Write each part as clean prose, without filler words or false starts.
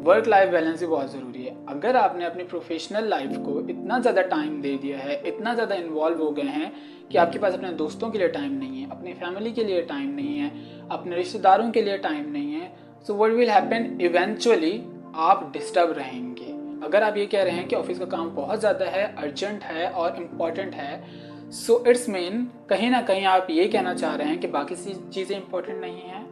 Work life balance भी बहुत ज़रूरी है। अगर आपने अपनी प्रोफेशनल लाइफ को इतना ज़्यादा टाइम दे दिया है, इतना ज़्यादा इन्वॉल्व हो गए हैं कि आपके पास अपने दोस्तों के लिए टाइम नहीं है, अपनी फैमिली के लिए टाइम नहीं है, अपने रिश्तेदारों के लिए टाइम नहीं है, so what will happen, eventually आप डिस्टर्ब रहेंगे। अगर आप ये कह रहे हैं कि ऑफिस का काम बहुत ज़्यादा है, अर्जेंट है और इम्पॉर्टेंट है, सो इट्स मीन कहीं ना कहीं आप ये कहना चाह रहे हैं कि बाकी चीज़ें इंपॉर्टेंट नहीं हैं।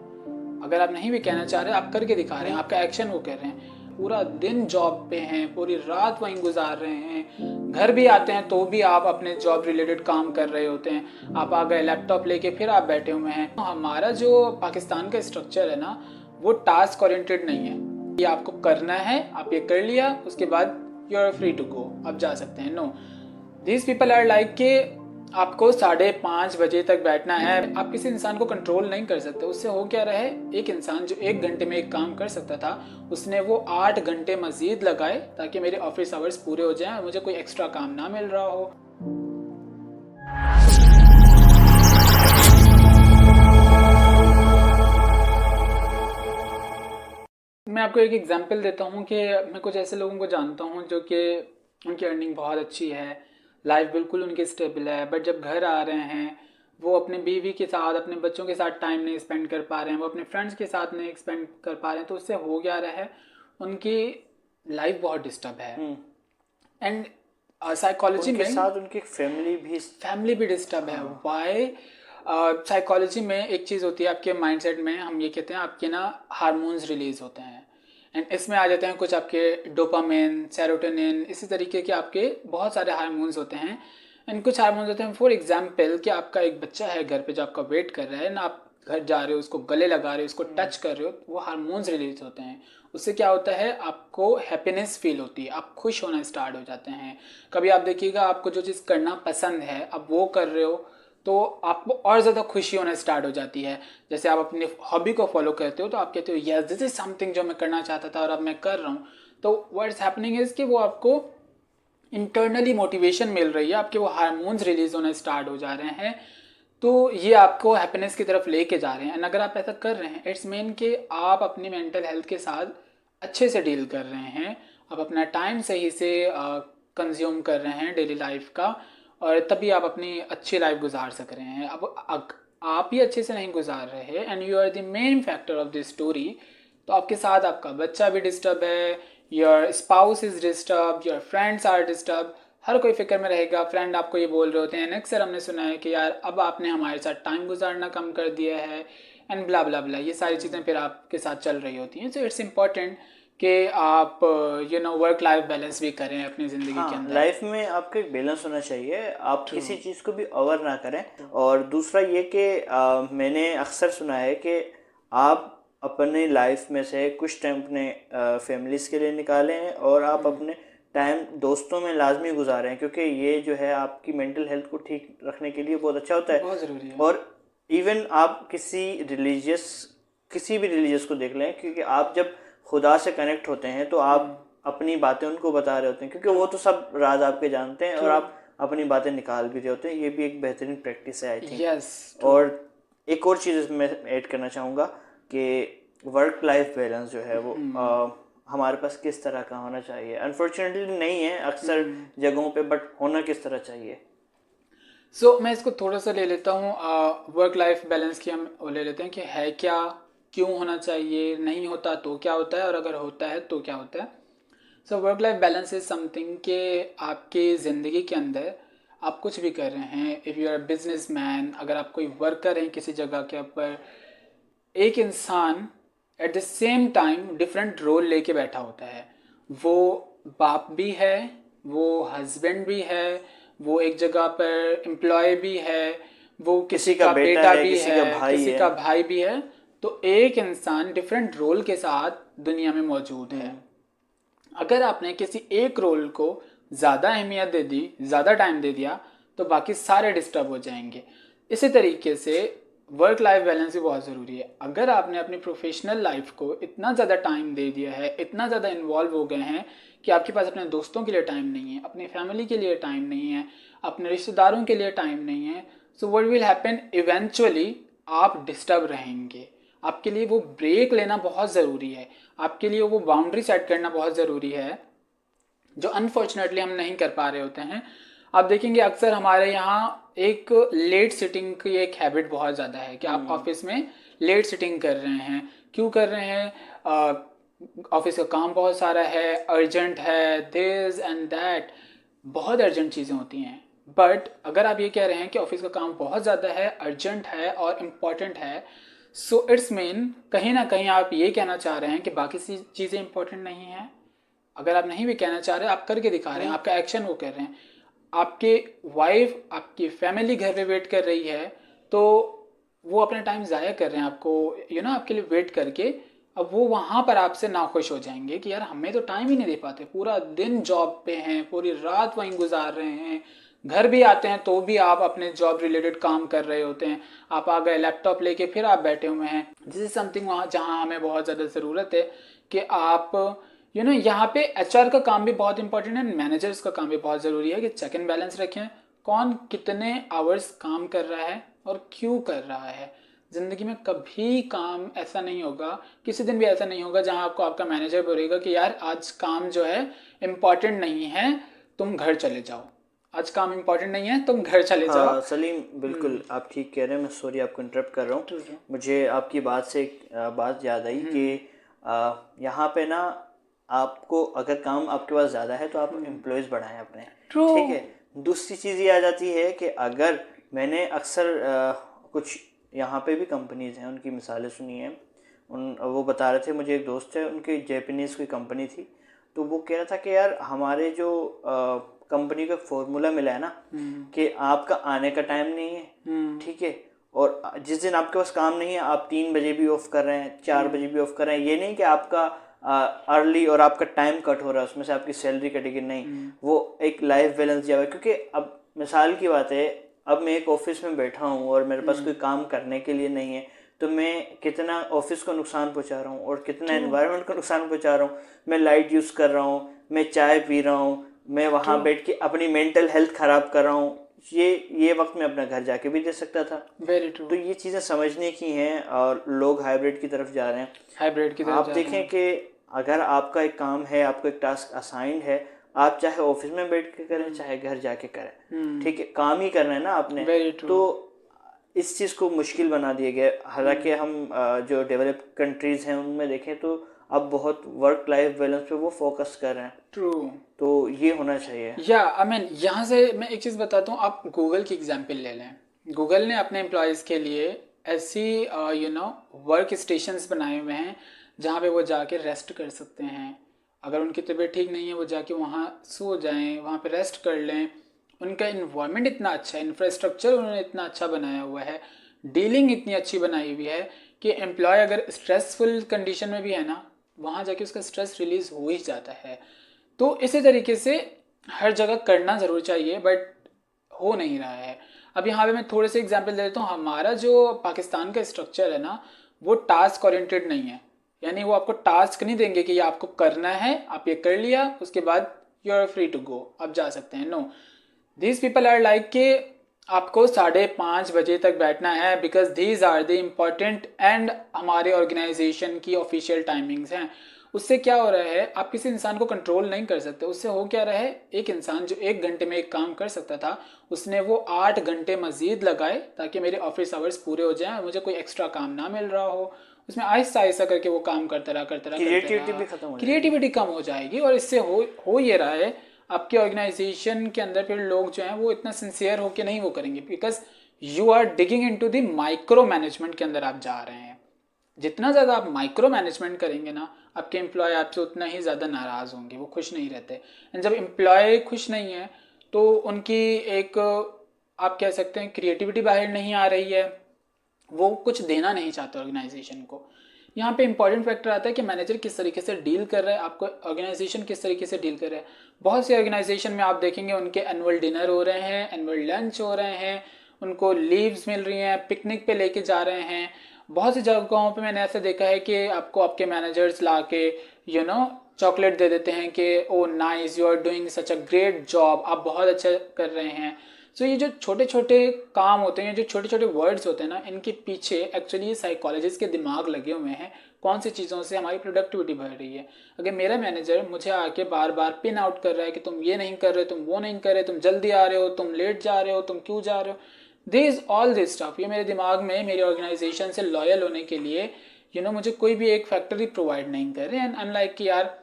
अगर आप नहीं भी कहना चाह रहे, आप करके दिखा रहे हैं, आपका एक्शन वो कर रहे हैं। पूरा दिन जॉब पे हैं, पूरी रात वहीं गुजार रहे हैं, घर भी आते हैं तो भी आप अपने जॉब रिलेटेड काम कर रहे होते हैं। आप आ गए लैपटॉप लेके, फिर आप बैठे हुए हैं। हमारा जो पाकिस्तान का स्ट्रक्चर है ना, वो टास्क ओरिएंटेड नहीं है। ये आपको करना है, आप ये कर लिया, उसके बाद you are free to go, आप जा सकते हैं। No, these people are like कि आपको 5:30 बजे तक बैठना है। आप किसी इंसान को कंट्रोल नहीं कर सकते। उससे हो क्या रहे, एक इंसान जो 1 घंटे में एक काम कर सकता था, उसने वो 8 घंटे मजीद लगाए ताकि मेरे ऑफिस आवर्स पूरे हो जाएं और मुझे कोई एक्स्ट्रा काम ना मिल रहा हो। मैं आपको एक एग्जांपल देता हूँ कि मैं कुछ ऐसे लोगों को जानता हूँ जो कि उनकी अर्निंग बहुत अच्छी है, लाइफ बिल्कुल उनकी स्टेबल है, बट जब घर आ रहे हैं वो अपने बीवी के साथ, अपने बच्चों के साथ टाइम नहीं स्पेंड कर पा रहे हैं, वो अपने फ्रेंड्स के साथ नहीं स्पेंड कर पा रहे हैं, तो उससे हो क्या रहा है, उनकी लाइफ बहुत डिस्टर्ब है। एंड साइकोलॉजी में साथ उनकी फैमिली भी डिस्टर्ब है। वाई? साइकोलॉजी में एक चीज़ होती है, आपके माइंडसेट में हम ये कहते हैं आपके ना हार्मोन्स रिलीज होते हैं, एंड इसमें आ जाते हैं कुछ आपके डोपामिन, सेरोटोनिन, इसी तरीके के आपके बहुत सारे हार्मोन्स होते हैं। एंड कुछ हार्मोन्स होते हैं, फॉर एग्जांपल कि आपका एक बच्चा है घर पे जो आपका वेट कर रहा है ना, आप घर जा रहे हो, उसको गले लगा रहे हो, उसको टच कर रहे हो, वो हार्मोन्स रिलीज होते हैं। उससे क्या होता है, आपको हैप्पीनेस फील होती है, आप खुश होना स्टार्ट हो जाते हैं। कभी आप देखिएगा आपको जो चीज़ करना पसंद है, आप वो कर रहे हो तो आपको और ज़्यादा खुशी होना स्टार्ट हो जाती है। जैसे आप अपनी हॉबी को फॉलो करते हो तो आप कहते हो यस दिस इज समथिंग जो मैं करना चाहता था और अब मैं कर रहा हूँ। तो व्हाट्स हैपनिंग इज़ कि वो आपको इंटरनली मोटिवेशन मिल रही है, आपके वो हार्मोन्स रिलीज होना स्टार्ट हो जा रहे हैं, तो ये आपको हैप्पीनेस की तरफ लेके जा रहे हैं। एंड अगर आप ऐसा कर रहे हैं, इट्स मीन कि आप अपनी मेंटल हेल्थ के साथ अच्छे से डील कर रहे हैं, आप अपना टाइम सही से कंज्यूम कर रहे हैं डेली लाइफ का, और तभी आप अपनी अच्छी लाइफ गुजार सक रहे हैं। अब आप ही अच्छे से नहीं गुजार रहे and you are the main factor of this story, तो आपके साथ आपका बच्चा भी डिस्टर्ब है, your spouse is disturb, your friends are disturb, हर कोई फिक्र में रहेगा। फ्रेंड आपको ये बोल रहे होते हैं, अक्सर हमने सुना है कि यार अब आपने हमारे साथ टाइम गुजारना कम कर दिया है, एंड ब्ला ब्ला ब्ला, ये सारी चीज़ें फिर आपके साथ चल रही होती हैं। सो इट्स इम्पॉर्टेंट कि आप वर्क लाइफ बैलेंस भी करें अपनी ज़िंदगी के अंदर। लाइफ में आपका एक बैलेंस होना चाहिए, आप किसी चीज़ को भी ओवर ना करें। और दूसरा ये कि मैंने अक्सर सुना है कि आप अपनी लाइफ में से कुछ टाइम अपने फैमिलीज़ के लिए निकालें और आप अपने टाइम दोस्तों में लाजमी गुजारें, क्योंकि ये जो है आपकी मेंटल हेल्थ को ठीक रखने के लिए बहुत अच्छा होता है, बहुत ज़रूरी है। और इवन आप किसी भी रिलीजियस को देख लें, क्योंकि आप जब खुदा से कनेक्ट होते हैं तो आप अपनी बातें उनको बता रहे होते हैं, क्योंकि वो तो सब राज आपके जानते हैं और आप अपनी बातें निकाल भी रहे होते हैं। ये भी एक बेहतरीन प्रैक्टिस है आई थिंक। यस। और एक और चीज़ मैं ऐड करना चाहूँगा कि वर्क लाइफ बैलेंस जो है वो हमारे पास किस तरह का होना चाहिए। अनफॉर्चुनेटली नहीं है अक्सर जगहों पे, बट होना किस तरह चाहिए। सो मैं इसको थोड़ा सा ले लेता हूँ, वर्क लाइफ बैलेंस की हम ले लेते हैं कि है क्या, क्यों होना चाहिए, नहीं होता तो क्या होता है, और अगर होता है तो क्या होता है। So work life balance is something कि आपकी ज़िंदगी के अंदर आप कुछ भी कर रहे हैं, if you are businessman, अगर आप कोई वर्कर हैं किसी जगह के ऊपर, एक इंसान at the same time different role लेके बैठा होता है। वो बाप भी है, वो हस्बैंड भी है, वो एक जगह पर एम्प्लॉय भी है, वो किसी का बेटा भी है, किसी का भाई भी है। तो एक इंसान डिफरेंट रोल के साथ दुनिया में मौजूद है। अगर आपने किसी एक रोल को ज़्यादा अहमियत दे दी, ज़्यादा टाइम दे दिया, तो बाकी सारे डिस्टर्ब हो जाएंगे। इसी तरीके से वर्क लाइफ बैलेंस भी बहुत ज़रूरी है। अगर आपने अपनी प्रोफेशनल लाइफ को इतना ज़्यादा टाइम दे दिया है, इतना ज़्यादा इन्वॉल्व हो गए हैं कि आपके पास अपने दोस्तों के लिए टाइम नहीं है, अपनी फैमिली के लिए टाइम नहीं है, अपने रिश्तेदारों के लिए टाइम नहीं है, so what will happen, eventually आप डिस्टर्ब रहेंगे। आपके लिए वो ब्रेक लेना बहुत ज़रूरी है, आपके लिए वो बाउंड्री सेट करना बहुत ज़रूरी है, जो अनफॉर्चुनेटली हम नहीं कर पा रहे होते हैं। आप देखेंगे अक्सर हमारे यहाँ एक लेट सिटिंग की एक हैबिट बहुत ज़्यादा है कि आप ऑफिस में लेट सिटिंग कर रहे हैं। क्यों कर रहे हैं? ऑफिस का काम बहुत सारा है, अर्जेंट है, दिस एंड दैट, बहुत अर्जेंट चीज़ें होती हैं। बट अगर आप ये कह रहे हैं कि ऑफिस का काम बहुत ज़्यादा है, अर्जेंट है और इम्पॉर्टेंट है, सो इट्स मीन कहीं ना कहीं आप ये कहना चाह रहे हैं कि बाकी सी चीज़ें इंपॉर्टेंट नहीं हैं। अगर आप नहीं भी कहना चाह रहे, आप करके दिखा रहे हैं, आपका एक्शन वो कर रहे हैं। आपके वाइफ, आपकी फैमिली घर पे वेट कर रही है, तो वो अपना टाइम ज़ाया कर रहे हैं आपको, आपके लिए वेट करके। अब वो वहाँ पर आपसे नाखुश हो जाएंगे कि यार हमें तो टाइम ही नहीं दे पाते, पूरा दिन जॉब पे हैं, पूरी रात वहीं गुजार रहे हैं, घर भी आते हैं तो भी आप अपने जॉब रिलेटेड काम कर रहे होते हैं। आप आ गए लैपटॉप लेके, फिर आप बैठे हुए हैं। दिस इज समथिंग वहाँ जहाँ हमें बहुत ज़्यादा ज़रूरत है कि आप यहाँ पे एचआर का काम भी बहुत इंपॉर्टेंट है, मैनेजर्स का काम भी बहुत ज़रूरी है कि चेक एंड बैलेंस रखें, कौन कितने आवर्स काम कर रहा है और क्यों कर रहा है। ज़िंदगी में कभी काम ऐसा नहीं होगा, किसी दिन भी ऐसा नहीं होगा जहां आपको आपका मैनेजर बोलेगा कि यार आज काम जो है इम्पॉर्टेंट नहीं है, तुम घर चले जाओ, आज काम इम्पॉर्टेंट नहीं है, तुम घर चले जाओ। हाँ सलीम, बिल्कुल आप ठीक कह रहे हैं। मैं सॉरी आपको इंटरप्ट कर रहा हूँ। मुझे आपकी बात से एक बात याद आई कि यहाँ पे ना आपको अगर काम आपके पास ज़्यादा है तो आप एम्प्लॉयज़ बढ़ाएं अपने, ठीक है। दूसरी चीज़ ये आ जाती है कि अगर मैंने अक्सर कुछ यहाँ पे भी कंपनीज़ हैं, उनकी मिसालें सुनी हैं। वो बता रहे थे, मुझे एक दोस्त है, उनकी जैपनीज़ कोई कंपनी थी, तो वो कह रहा था कि यार हमारे जो कंपनी का फॉर्मूला मिला है ना कि आपका आने का टाइम नहीं है, ठीक है, और जिस दिन आपके पास काम नहीं है आप 3 बजे भी ऑफ कर रहे हैं, 4 बजे भी ऑफ कर रहे हैं। ये नहीं कि आपका अर्ली और आपका टाइम कट हो रहा है, उसमें से आपकी सैलरी कटेगी, नहीं, वो एक लाइफ बैलेंस दिया हुआ है। क्योंकि अब मिसाल की बात है, अब मैं एक ऑफिस में बैठा हूँ और मेरे पास कोई काम करने के लिए नहीं है, तो मैं कितना ऑफिस को नुकसान पहुँचा रहा हूँ और कितना एनवायरनमेंट को नुकसान पहुँचा रहा हूँ। मैं लाइट यूज़ कर रहा हूँ, मैं चाय पी रहा हूँ, मैं वहाँ बैठ के अपनी मेंटल हेल्थ ख़राब कर रहा हूँ। ये वक्त मैं अपना घर जाके भी दे सकता था। Very true. तो ये चीज़ें समझने की हैं और लोग हाइब्रिड की तरफ जा रहे हैं। हाइब्रिड की तरफ आप देखें कि अगर आपका एक काम है, आपको एक टास्क असाइंड है, आप चाहे ऑफिस में बैठ के करें चाहे घर जाके करें, ठीक है, काम ही करना है ना आपने। तो इस चीज़ को मुश्किल बना दिया गया। हालांकि हम जो डेवलप्ड कंट्रीज़ हैं उनमें देखें तो अब बहुत वर्क लाइफ बैलेंस पे वो फोकस कर रहे हैं। ट्रू। तो ये होना चाहिए। यहाँ से मैं एक चीज़ बताता हूँ, आप गूगल की एग्जांपल ले लें। गूगल ने अपने एम्प्लॉयज़ के लिए ऐसी वर्क स्टेशंस बनाए हुए हैं जहाँ पे वो जाके रेस्ट कर सकते हैं। अगर उनकी तबीयत ठीक नहीं है वो जाके वहाँ सो जाएं, वहाँ पे रेस्ट कर लें। उनका इन्वायरमेंट इतना अच्छा है, इंफ्रास्ट्रक्चर उन्होंने इतना अच्छा बनाया हुआ है, डीलिंग इतनी अच्छी बनाई हुई है कि एम्प्लॉय अगर स्ट्रेसफुल कंडीशन में भी है ना, वहाँ जाके उसका स्ट्रेस रिलीज हो ही जाता है। तो इसी तरीके से हर जगह करना ज़रूर चाहिए, बट हो नहीं रहा है। अब यहाँ पे मैं थोड़े से एग्जांपल दे देता हूँ। हमारा जो पाकिस्तान का स्ट्रक्चर है ना, वो टास्क ओरिएंटेड नहीं है। यानी वो आपको टास्क नहीं देंगे कि ये आपको करना है, आप ये कर लिया, उसके बाद you are free to go, आप जा सकते हैं। No, these people are like कि आपको 5:30 बजे तक बैठना है, because these are the important and हमारे ऑर्गेनाइजेशन की ऑफिशियल टाइमिंग्स हैं। उससे क्या हो रहा है, आप किसी इंसान को कंट्रोल नहीं कर सकते। उससे हो क्या रहा है, एक इंसान जो 1 घंटे में एक काम कर सकता था, उसने वो 8 घंटे मजीद लगाए ताकि मेरे ऑफिस आवर्स पूरे हो जाएं और मुझे कोई एक्स्ट्रा काम ना मिल रहा हो। उसमें आहिस्ता आहिस्ता करके वो काम करता रहा, क्रिएटिविटी भी खत्म हो जाएगी। क्रिएटिविटी कम हो जाएगी। और इससे हो ये रहा है, आपके ऑर्गेनाइजेशन के अंदर फिर लोग जो हैं वो इतना सिंसियर होकर नहीं वो करेंगे, because you are digging into the micro management के अंदर आप जा रहे हैं। जितना ज़्यादा आप माइक्रो मैनेजमेंट करेंगे ना, आपके एम्प्लॉय आपसे उतना ही ज़्यादा नाराज़ होंगे, वो खुश नहीं रहते। एंड जब एम्प्लॉय खुश नहीं है तो उनकी एक, आप कह सकते हैं, क्रिएटिविटी बाहर नहीं आ रही है, वो कुछ देना नहीं चाहते ऑर्गेनाइजेशन को। यहाँ पे इंपॉर्टेंट फैक्टर आता है कि मैनेजर किस तरीके से डील कर रहा है, आपको ऑर्गेनाइजेशन किस तरीके से डील कर रहा है। बहुत से ऑर्गेनाइजेशन में आप देखेंगे उनके एनुअल डिनर हो रहे हैं, एनुअल लंच हो रहे हैं, उनको लीव्स मिल रही हैं, पिकनिक पे लेके जा रहे हैं। बहुत सी जगहों पे मैंने ऐसा देखा है कि आपको आपके मैनेजर्स ला के चॉकलेट दे देते हैं कि oh nice, you are doing such a great job, आप बहुत अच्छा कर रहे हैं। सो ये जो छोटे छोटे काम होते हैं, जो छोटे छोटे वर्ड्स होते हैं ना, इनके पीछे एक्चुअली साइकोलॉजिस्ट के दिमाग लगे हुए हैं कौन सी चीज़ों से हमारी प्रोडक्टिविटी बढ़ रही है। अगर मेरा मैनेजर मुझे आके बार बार पिन आउट कर रहा है कि तुम ये नहीं कर रहे, तुम वो नहीं कर रहे, तुम जल्दी आ रहे हो, तुम लेट जा रहे हो, तुम क्यों जा रहे हो, दे इज़ ऑल दिस स्टफ, ये मेरे दिमाग में मेरी ऑर्गेनाइजेशन से लॉयल होने के लिए मुझे कोई भी एक फैक्टरी प्रोवाइड नहीं कर रहे। एंड आई एम लाइक कि यार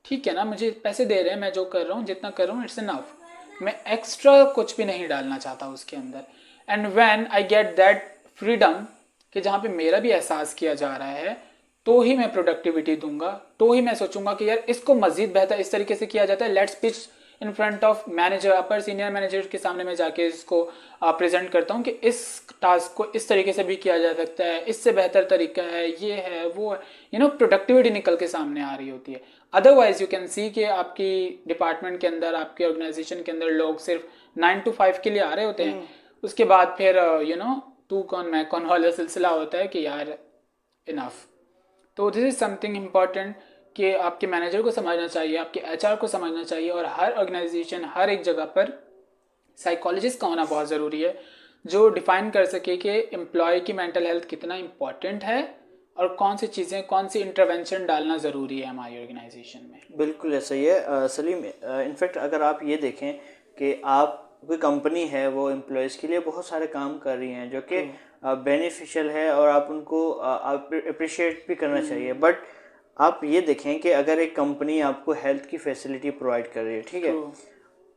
ठीक है ना, मुझे पैसे दे रहे हैं, मैं जो कर रहा हूँ जितना कर रहा हूँ इट्स इनफ, मैं एक्स्ट्रा कुछ भी नहीं डालना चाहता उसके अंदर। And when I get that freedom कि जहाँ पे मेरा भी एहसास किया जा रहा है, तो ही मैं प्रोडक्टिविटी दूंगा, तो ही मैं सोचूंगा कि यार इसको मजीद बेहतर इस तरीके से किया जाता है, let's pitch in front of manager, upper senior manager के सामने मैं जाके इसको प्रेजेंट करता हूँ कि इस टास्क को इस तरीके से भी किया जा सकता है, इससे बेहतर तरीका है, ये है वो है, प्रोडक्टिविटी निकल के सामने आ रही होती है। अदरवाइज यू कैन सी कि आपकी डिपार्टमेंट के अंदर, आपके ऑर्गेनाइजेशन के अंदर लोग सिर्फ 9 to 5 के लिए आ रहे होते हैं, उसके बाद फिर तू कौन मैं कौन वाला सिलसिला होता है कि यार इनफ। तो दिस इज समथिंग इम्पॉर्टेंट कि आपके मैनेजर को समझना चाहिए, आपके एचआर को समझना चाहिए, और हर ऑर्गेनाइजेशन हर एक जगह पर साइकोलॉजिस्ट का होना बहुत ज़रूरी है जो डिफाइन कर सके कि एम्प्लॉय की मेंटल हेल्थ कितना इम्पॉर्टेंट है और कौन सी चीज़ें, कौन सी इंटरवेंशन डालना ज़रूरी है हमारी ऑर्गेनाइजेशन में। बिल्कुल ऐसा ही है सलीम। इनफैक्ट अगर आप ये देखें कि आप कोई कंपनी है वो एम्प्लॉयज़ के लिए बहुत सारे काम कर रही हैं जो कि बेनिफिशियल है और आप उनको अप्रिशिएट भी करना चाहिए, बट आप ये देखें कि अगर एक कंपनी आपको हेल्थ की फैसिलिटी प्रोवाइड कर रही है, ठीक है,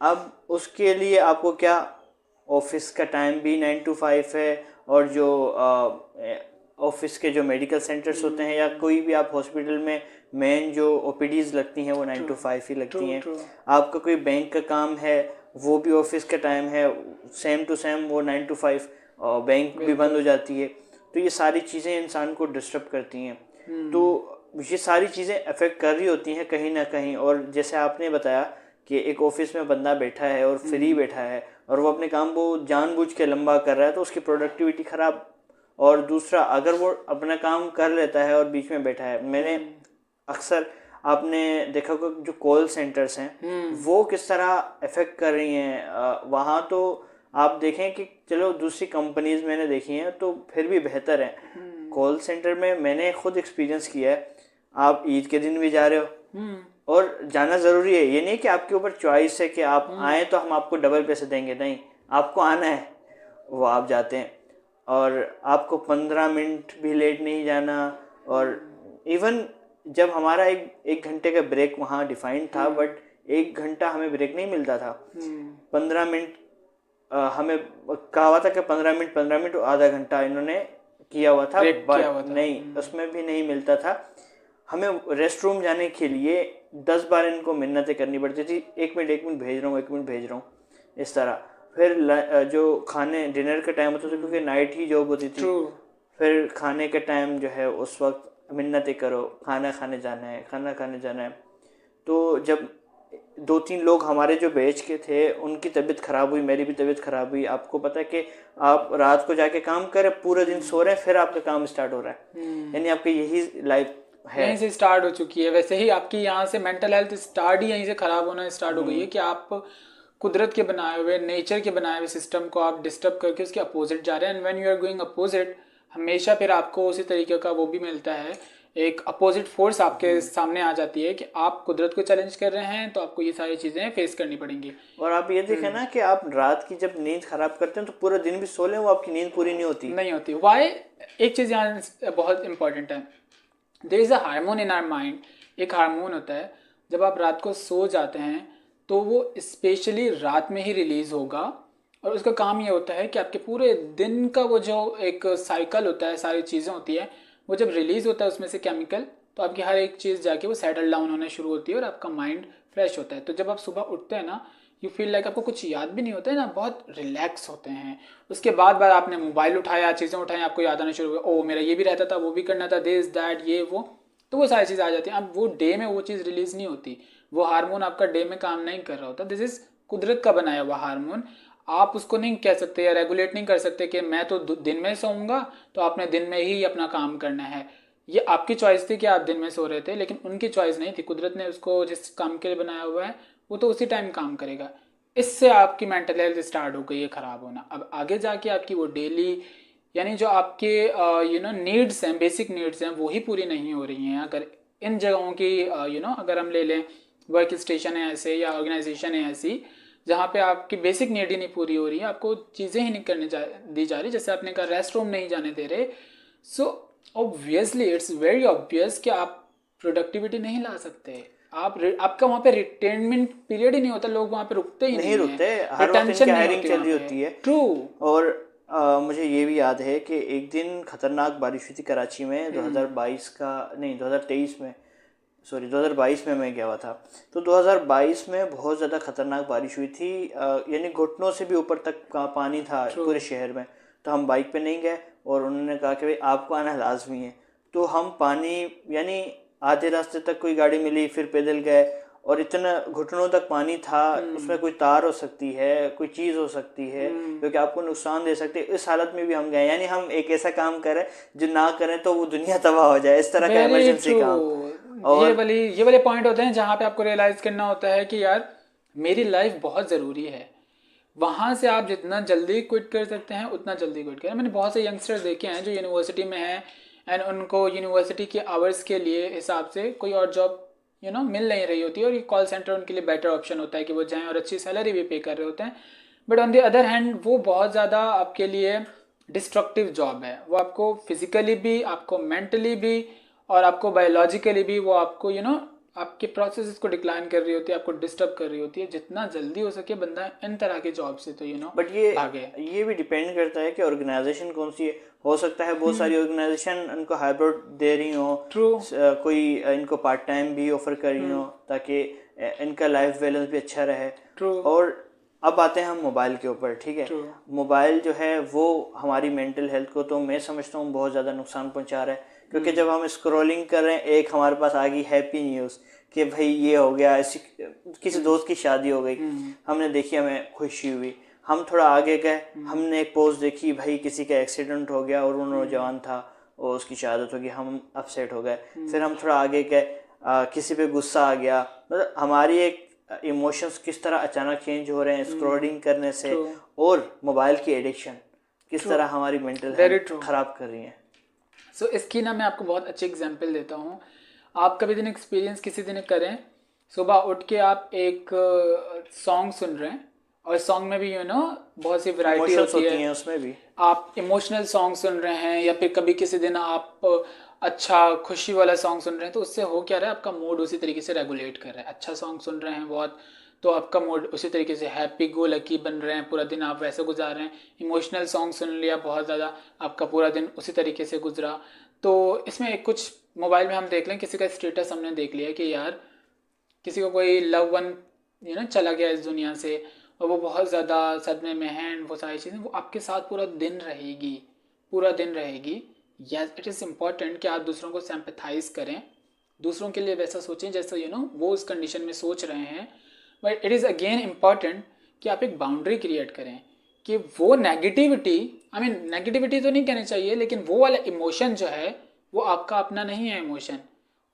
अब उसके लिए आपको क्या ऑफिस का टाइम भी 9 to 5 है, और जो ऑफिस के जो मेडिकल सेंटर्स होते हैं या कोई भी आप हॉस्पिटल में मेन जो ओपीडीज लगती हैं वो 9 to 5 ही लगती हैं। आपका कोई बैंक का काम है वो भी ऑफिस का टाइम है, सेम टू सेम वो 9 to 5, बैंक भी बंद हो जाती है। तो ये सारी चीज़ें इंसान को डिस्टर्ब करती हैं, तो ये सारी चीज़ें अफेक्ट कर रही होती हैं कहीं ना कहीं। और जैसे आपने बताया कि एक ऑफिस में बंदा बैठा है और फ्री बैठा है और वो अपने काम को जानबूझ के लंबा कर रहा है तो उसकी प्रोडक्टिविटी ख़राब। और दूसरा, अगर वो अपना काम कर लेता है और बीच में बैठा है, मैंने अक्सर आपने देखा होगा जो कॉल सेंटर्स हैं वो किस तरह अफेक्ट कर रही हैं वहाँ। तो आप देखें कि चलो दूसरी कंपनीज मैंने देखी हैं तो फिर भी बेहतर है, कॉल सेंटर में मैंने खुद एक्सपीरियंस किया है, आप ईद के दिन भी जा रहे हो और जाना ज़रूरी है, ये नहीं कि आपके ऊपर चॉइस है कि आप आए तो हम आपको डबल पैसे देंगे, नहीं, आपको आना है, वो आप जाते हैं। और आपको 15 मिनट भी लेट नहीं जाना। और इवन जब हमारा एक घंटे का ब्रेक वहाँ डिफाइंड था, बट 1 घंटा हमें ब्रेक नहीं मिलता था। 15 मिनट हमें कहा हुआ था कि 15 मिनट और आधा घंटा इन्होंने किया हुआ था, बट नहीं, उसमें भी नहीं मिलता था। हमें रेस्ट रूम जाने के लिए 10 बार इनको मिन्नतें करनी पड़ती थी, 1 मिनट भेज रहा हूँ, 1 मिनट भेज रहा हूँ, इस तरह। फिर जो खाने डिनर का टाइम होता था क्योंकि नाइट ही जॉब होती थी, फिर खाने का टाइम जो है उस वक्त मिन्नतें करो, खाना खाने जाना है, खाना खाने जाना है। तो जब 2-3 लोग हमारे जो बैच के थे उनकी तबीयत ख़राब हुई, मेरी भी तबीयत ख़राब हुई। आपको पता है कि आप रात को जाके काम करें, पूरे दिन सो रहे हैं, फिर आपका काम स्टार्ट हो रहा है, यानी आपकी यही लाइफ है, यहीं से स्टार्ट हो चुकी है। वैसे ही आपकी यहाँ से मेंटल हेल्थ स्टार्ट ही यहीं से ख़राब होना स्टार्ट हो गई है कि आप कुदरत के बनाए हुए, नेचर के बनाए हुए सिस्टम को आप डिस्टर्ब करके उसके अपोजिट जा रहे हैं। And when you are going opposite, हमेशा फिर आपको उसी तरीके का वो भी मिलता है, एक अपोजिट फोर्स आपके सामने आ जाती है कि आप कुदरत को चैलेंज कर रहे हैं, तो आपको ये सारी चीज़ें फेस करनी पड़ेंगी। और आप ये देखें ना कि आप रात की जब नींद खराब करते हैं तो पूरा दिन भी सो लें, वो आपकी नींद पूरी नहीं होती। वाई? एक चीज़ यहाँ बहुत इंपॉर्टेंट है, there is a hormone in our mind. एक हार्मोन होता है, जब आप रात को सो जाते हैं तो वो स्पेशली रात में ही रिलीज़ होगा, और उसका काम ये होता है कि आपके पूरे दिन का वो जो एक साइकिल होता है, सारी चीज़ें होती है, वो जब रिलीज़ होता है उसमें से केमिकल, तो आपकी हर एक चीज़ जाके वो सेटल डाउन होना शुरू होती है और आपका माइंड फ्रेश होता है। तो जब आप सुबह उठते हैं ना, यू फील लाइक आपको कुछ याद भी नहीं होता है ना, बहुत रिलैक्स होते हैं। उसके बाद आपने मोबाइल उठाया, चीज़ें उठाई, आपको याद आना शुरू हुआ, ओ मेरा ये भी रहता था, वो भी करना था, दिस दैट ये वो, तो वो सारी चीज़ आ जाती हैं। अब वो डे में वो चीज़ रिलीज़ नहीं होती, वो हार्मोन आपका डे में काम नहीं कर रहा होता। दिस इज़ कुदरत का बनाया हुआ हार्मोन। आप उसको नहीं कह सकते या रेगुलेट नहीं कर सकते कि मैं तो दिन में सोऊंगा तो आपने दिन में ही अपना काम करना है। ये आपकी चॉइस थी कि आप दिन में सो रहे थे, लेकिन उनकी चॉइस नहीं थी। कुदरत ने उसको जिस काम के लिए बनाया हुआ है वो तो उसी टाइम काम करेगा। इससे आपकी मेंटल हेल्थ स्टार्ट हो गई है ख़राब होना। अब आगे जाके आपकी वो डेली यानी जो आपके नीड्स हैं, बेसिक नीड्स हैं, वो ही पूरी नहीं हो रही हैं। अगर इन जगहों की अगर हम ले लें, वर्क स्टेशन है ऐसे या ऑर्गेनाइजेशन है ऐसी जहाँ पे आपकी बेसिक नीड ही नहीं पूरी हो रही है, आपको चीज़ें ही नहीं दी जा रही, जैसे आपने कहा रेस्ट रूम नहीं जाने दे रहे, so obviously it's very obvious कि आप प्रोडक्टिविटी नहीं ला सकते। आपका वहाँ पे रिटेनमेंट पीरियड ही नहीं होता, लोग वहाँ पे रुकते ही नहीं नहीं रुकते, है, हर वक्त रिटेंशन इनकी नहीं हायरिंग होती चल वहाँ रही पे। होती है। ट्रू। और मुझे ये भी याद है कि एक दिन खतरनाक बारिश हुई थी कराची में 2022 का, नहीं 2023 में, सॉरी 2022 में मैं गया हुआ था। तो 2022 में बहुत ज़्यादा खतरनाक बारिश हुई थी, यानी घुटनों से भी ऊपर तक का पानी था पूरे शहर में। तो हम बाइक पे नहीं गए और उन्होंने कहा कि भाई आपको आना लाजमी है। तो हम पानी यानी आधे रास्ते तक कोई गाड़ी मिली, फिर पैदल गए, और इतना घुटनों तक पानी था, उसमें कोई तार हो सकती है, कोई चीज़ हो सकती है जो कि आपको नुकसान दे सकती है। इस हालत में भी हम गए, यानी हम एक ऐसा काम करें जो ना करें तो वो दुनिया तबाह हो जाए, इस तरह का वेरी इमरजेंसी ट्रू। काम। ये और वाले पॉइंट होते हैं जहाँ पे आपको रियलाइज करना होता है कि यार मेरी लाइफ बहुत ज़रूरी है। वहाँ से आप जितना जल्दी क्विट कर सकते हैं उतना जल्दी क्विट करें। मैंने बहुत से यंगस्टर्स देखे हैं जो यूनिवर्सिटी में हैं एंड उनको यूनिवर्सिटी के आवर्स के लिए हिसाब से कोई और जॉब मिल नहीं रही होती है, और ये कॉल सेंटर उनके लिए बेटर ऑप्शन होता है कि वो जाएं और अच्छी सैलरी भी पे कर रहे होते हैं। But on the other hand वो बहुत ज़्यादा आपके लिए डिस्ट्रक्टिव जॉब है। वो आपको फिजिकली भी, आपको मेंटली भी और आपको बायोलॉजिकली भी वो आपको आपके प्रोसेस को डिक्लाइन कर रही होती है, आपको डिस्टर्ब कर रही होती है। जितना जल्दी हो सके बंदा इन तरह के जॉब से तो बट भागे। ये भी डिपेंड करता है कि ऑर्गेनाइजेशन कौन सी है। हो सकता है बहुत सारी ऑर्गेनाइजेशन इनको हाइब्रिड दे रही हो, ट्रू। कोई इनको पार्ट टाइम भी ऑफर कर रही हो ताकि इनका लाइफ बैलेंस भी अच्छा रहे। ट्रू। और अब आते हैं हम मोबाइल के ऊपर, ठीक है। ट्रू। मोबाइल जो है वो हमारी मेंटल हेल्थ को तो मैं समझता हूँ बहुत ज़्यादा नुकसान पहुंचा रहा है, क्योंकि जब हम स्क्रॉलिंग कर रहे हैं एक हमारे पास आ गई हैप्पी न्यूज़ कि भाई ये हो गया, ऐसी किसी दोस्त की शादी हो गई, हमने देखी, हमें खुशी हुई। हम थोड़ा आगे गए, हमने एक पोस्ट देखी, भाई किसी का एक्सीडेंट हो गया और वो नौजवान था और उसकी शहादत हो गई, हम अपसेट हो गए। फिर हम थोड़ा आगे गए, किसी पे गुस्सा आ गया। मतलब हमारी एक इमोशंस किस तरह अचानक चेंज हो रहे हैं स्क्रॉलिंग करने से, और मोबाइल की एडिक्शन किस तरह हमारी मेंटल हेल्थ खराब कर रही है। सो इसकी मैं आपको बहुत अच्छी एग्जांपल देता हूँ। आप कभी दिन एक्सपीरियंस किसी दिन करें, सुबह उठ के आप एक सॉन्ग सुन रहे हैं और सॉन्ग में भी बहुत सी वैरायटी होती है, उसमें भी आप इमोशनल सॉन्ग सुन रहे हैं या फिर कभी किसी दिन आप अच्छा खुशी वाला सॉन्ग सुन रहे हैं, तो उससे हो क्या रहा है, आपका मूड उसी तरीके से रेगुलेट कर रहा है। अच्छा सॉन्ग सुन रहे हैं बहुत, तो आपका मूड उसी तरीके से हैप्पी गो लकी बन रहे हैं, पूरा दिन आप वैसे गुजार रहे हैं। इमोशनल सॉन्ग सुन लिया बहुत ज़्यादा, आपका पूरा दिन उसी तरीके से गुजरा। तो इसमें एक कुछ मोबाइल में हम देख लें, किसी का स्टेटस हमने देख लिया कि यार किसी को कोई लव वन चला गया इस दुनिया से और वो बहुत ज़्यादा सदमे में है एंड वो सारी चीज़ें वो आपके साथ पूरा दिन रहेगी, पूरा दिन रहेगी। यस, इट इज़ इम्पॉर्टेंट कि आप दूसरों को सिंपैथाइज करें, दूसरों के लिए वैसा सोचें जैसा वो उस कंडीशन में सोच रहे हैं। But it is again important कि आप एक बाउंड्री क्रिएट करें कि वो नेगेटिविटी, नेगेटिविटी तो नहीं कहनी चाहिए, लेकिन वो वाला इमोशन जो है वो आपका अपना नहीं है इमोशन,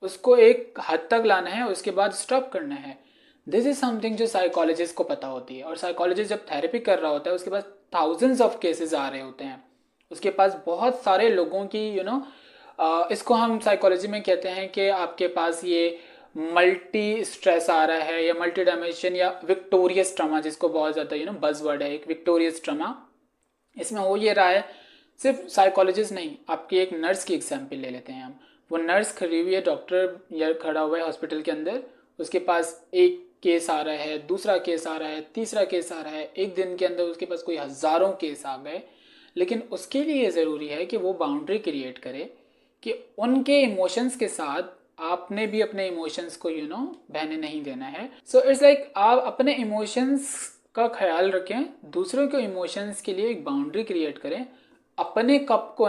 उसको एक हद तक लाना है, उसके बाद स्टॉप करना है। दिस इज समथिंग जो साइकोलॉजिस्ट को पता होती है, और साइकोलॉजिस्ट जब थेरेपी कर रहा होता है उसके पास थाउजेंड्स ऑफ केसेस आ रहे होते हैं, उसके पास बहुत सारे लोगों की इसको हम साइकोलॉजी में कहते हैं कि आपके पास ये मल्टी स्ट्रेस आ रहा है या मल्टी डायमेंशन या विक्टोरियस ट्रमा, जिसको बहुत ज़्यादा बज़वर्ड है एक विक्टोरियस ट्रमा। इसमें हो ये रहा है, सिर्फ साइकोलॉजिस्ट नहीं, आपकी एक नर्स की एग्जाम्पल ले लेते हैं हम। वो नर्स खड़ी हुई है, डॉक्टर या खड़ा हुआ है हॉस्पिटल के अंदर, उसके पास एक केस आ रहा है, दूसरा केस आ रहा है, तीसरा केस आ रहा है, एक दिन के अंदर उसके पास कोई हज़ारों केस आ गए। लेकिन उसके लिए ज़रूरी है कि वो बाउंड्री क्रिएट करे कि उनके इमोशंस के साथ आपने भी अपने इमोशंस को बहने नहीं देना है। सो इट्स लाइक आप अपने इमोशंस का ख्याल रखें, दूसरों के इमोशंस के लिए एक बाउंड्री क्रिएट करें। अपने कप को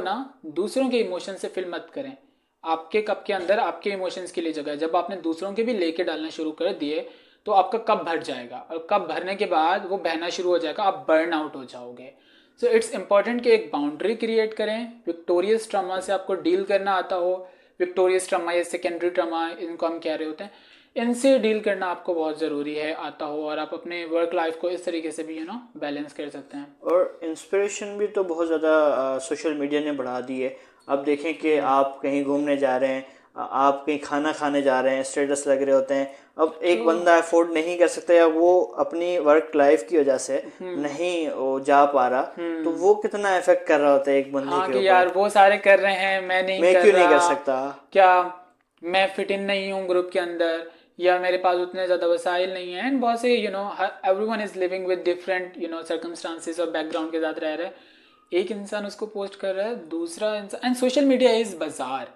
दूसरों के इमोशन से फिल मत करें। आपके कप के अंदर आपके इमोशंस के लिए जगह है, जब आपने दूसरों के भी लेके डालना शुरू कर दिए तो आपका कप भर जाएगा, और कप भरने के बाद वो बहना शुरू हो जाएगा, आप बर्न आउट हो जाओगे। सो इट्स इंपॉर्टेंट कि एक बाउंड्री क्रिएट करें। विक्टोरियस ट्रमा से आपको डील करना आता हो, विक्टोरियस ट्रमा या सेकेंडरी ट्रमा इनको हम कह रहे होते हैं, इनसे डील करना आपको बहुत ज़रूरी है आता हो, और आप अपने वर्क लाइफ को इस तरीके से भी बैलेंस कर सकते हैं। और इंस्पिरेशन भी तो बहुत ज़्यादा सोशल मीडिया ने बढ़ा दी है। अब देखें कि आप कहीं घूमने जा रहे हैं, आप कहीं खाना खाने जा रहे हैं, स्टेटस लग रहे होते हैं। अब एक ट्रू। बंदा अफोर्ड नहीं कर सकता या वो अपनी वर्क लाइफ की वजह से नहीं वो जा पा रहा, तो वो कितना इफेक्ट कर रहा होता है एक बंदे हाँ के कि ऊपर। यार वो सारे कर रहे हैं, मैं नहीं मैं कर क्यों नहीं कर रहा, सकता। क्या मैं फिट इन नहीं हूँ ग्रुप के अंदर, या मेरे पास उतने ज़्यादा वसाइल नहीं हैं। एंड बहुत से everyone is living with different circumstances और बैकग्राउंड के साथ रह रहे हैं। एक इंसान उसको पोस्ट कर रहा है, दूसरा इंसान, एंड सोशल मीडिया इज़ बाजार,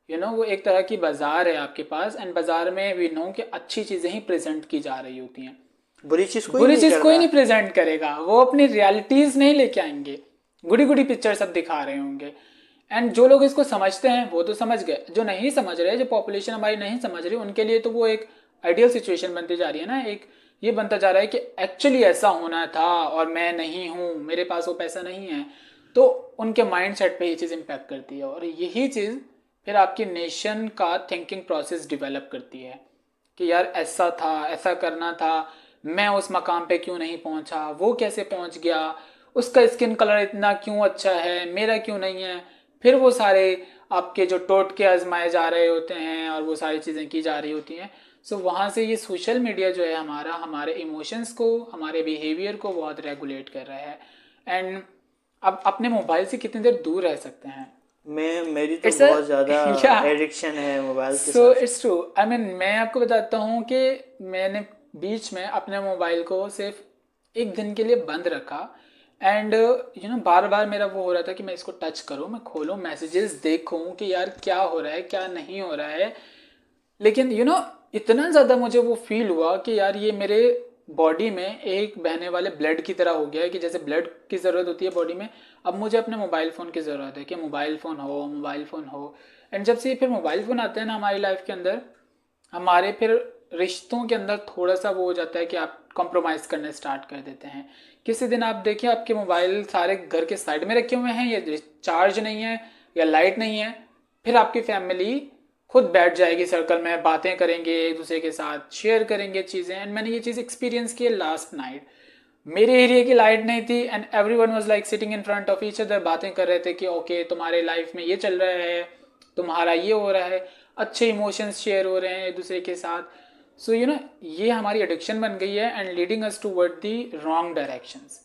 वो एक तरह की बाजार है आपके पास। एंड बाजार में वी नो कि अच्छी चीज़ें ही प्रेजेंट की जा रही होती हैं, बुरी चीज़ कोई बुरी नहीं चीज़ कर कोई रहा। नहीं प्रेजेंट करेगा, वो अपनी रियलिटीज़ नहीं लेके आएंगे, गुड़ी गुड़ी पिक्चर सब दिखा रहे होंगे। एंड जो लोग इसको समझते हैं वो तो समझ गए, जो नहीं समझ रहे, जो पॉपुलेशन हमारी नहीं समझ रही, उनके लिए तो वो एक आइडियल सिचुएशन बनती जा रही है ना। एक ये बनता जा रहा है कि एक्चुअली ऐसा होना था और मैं नहीं हूँ, मेरे पास वो पैसा नहीं है। तो उनके माइंड सेट पर ये चीज़ इम्पैक्ट करती है, और यही चीज़ फिर आपकी नेशन का थिंकिंग प्रोसेस डिवेलप करती है कि यार ऐसा था, ऐसा करना था, मैं उस मकाम पे क्यों नहीं पहुंचा, वो कैसे पहुंच गया, उसका स्किन कलर इतना क्यों अच्छा है, मेरा क्यों नहीं है। फिर वो सारे आपके जो टोटके आजमाए जा रहे होते हैं और वो सारी चीज़ें की जा रही होती हैं। सो वहाँ से ये सोशल मीडिया जो है हमारे इमोशंस को, हमारे बिहेवियर को बहुत रेगुलेट कर रहा है। एंड अब अपने मोबाइल से कितनी देर दूर रह सकते हैं। मेरी तो इट्स बहुत ज़्यादा या एडिक्शन है मोबाइल के सो साथ। It's true. आई मीन मैं आपको बताता हूँ कि मैंने बीच में अपने मोबाइल को सिर्फ एक दिन के लिए बंद रखा। एंड बार बार मेरा वो हो रहा था कि मैं इसको टच करूँ, मैं खोलूँ, मैसेजेस देखूँ कि यार क्या हो रहा है, क्या नहीं हो रहा है। लेकिन इतना ज़्यादा मुझे वो फील हुआ कि यार ये मेरे बॉडी में एक बहने वाले ब्लड की तरह हो गया है, कि जैसे ब्लड की ज़रूरत होती है बॉडी में, अब मुझे अपने मोबाइल फ़ोन की ज़रूरत है कि मोबाइल फ़ोन हो, मोबाइल फ़ोन हो। एंड जब से ये फिर मोबाइल फ़ोन आते हैं ना हमारी लाइफ के अंदर, हमारे फिर रिश्तों के अंदर थोड़ा सा वो हो जाता है कि आप कॉम्प्रोमाइज़ करने स्टार्ट कर देते हैं। किसी दिन आप देखिए आपके मोबाइल सारे घर के साइड में रखे हुए हैं, या चार्ज नहीं है, या लाइट नहीं है, फिर आपकी फैमिली खुद बैठ जाएगी सर्कल में, बातें करेंगे एक दूसरे के साथ, शेयर करेंगे चीज़ें। एंड मैंने ये चीज़ एक्सपीरियंस की है लास्ट नाइट। मेरे एरिया की लाइट नहीं थी and everyone was like sitting in front of each other, बातें कर रहे थे कि ओके तुम्हारे लाइफ में ये चल रहा है, तुम्हारा ये हो रहा है, अच्छे इमोशंस शेयर हो रहे हैं एक दूसरे के साथ। सो ये हमारी एडिक्शन बन गई है and leading us toward the wrong directions.